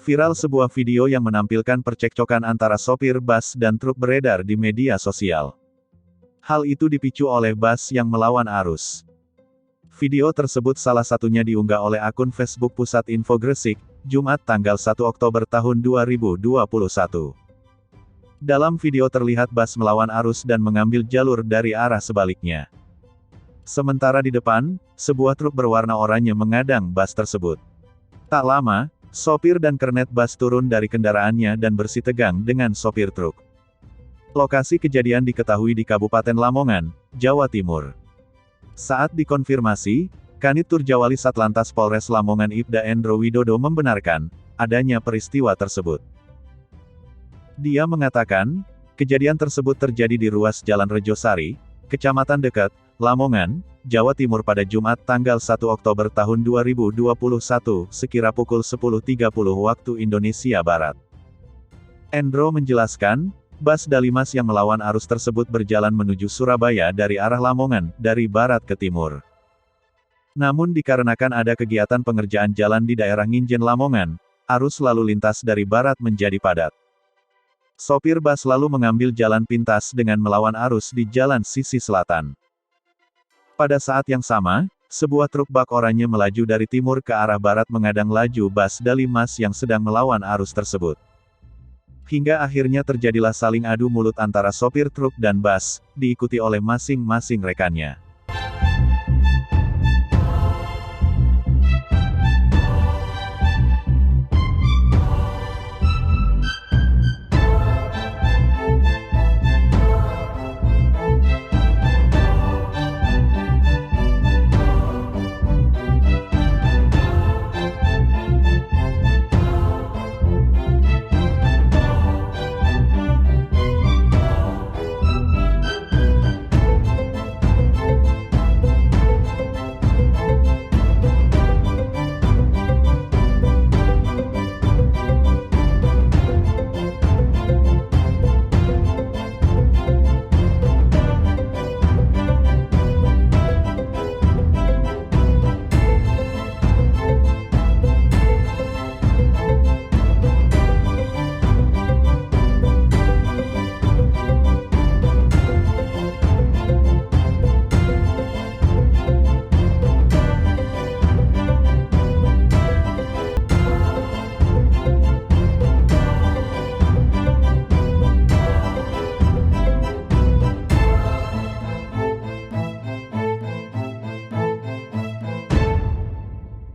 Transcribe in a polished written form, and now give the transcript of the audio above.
Viral sebuah video yang menampilkan percekcokan antara sopir bus dan truk beredar di media sosial. Hal itu dipicu oleh bus yang melawan arus. Video tersebut salah satunya diunggah oleh akun Facebook Pusat Info Gresik, Jumat tanggal 1 Oktober tahun 2021. Dalam video terlihat bus melawan arus dan mengambil jalur dari arah sebaliknya. Sementara di depan, sebuah truk berwarna oranye mengadang bus tersebut. Tak lama, sopir dan kernet bus turun dari kendaraannya dan bersitegang dengan sopir truk. Lokasi kejadian diketahui di Kabupaten Lamongan, Jawa Timur. Saat dikonfirmasi, Kanit Turjawali Satlantas Polres Lamongan Ibda Endro Widodo membenarkan adanya peristiwa tersebut. Dia mengatakan, kejadian tersebut terjadi di ruas Jalan Rejosari, Kecamatan Dekat, Lamongan, Jawa Timur pada Jumat tanggal 1 Oktober tahun 2021, sekira pukul 10.30 waktu Indonesia Barat. Endro menjelaskan, bus Dalimas yang melawan arus tersebut berjalan menuju Surabaya dari arah Lamongan, dari barat ke timur. Namun dikarenakan ada kegiatan pengerjaan jalan di daerah Nginjen Lamongan, arus lalu lintas dari barat menjadi padat. Sopir bus lalu mengambil jalan pintas dengan melawan arus di jalan sisi selatan. Pada saat yang sama, sebuah truk bak oranye melaju dari timur ke arah barat mengadang laju bus Dalimas yang sedang melawan arus tersebut. Hingga akhirnya terjadilah saling adu mulut antara sopir truk dan bus, diikuti oleh masing-masing rekannya.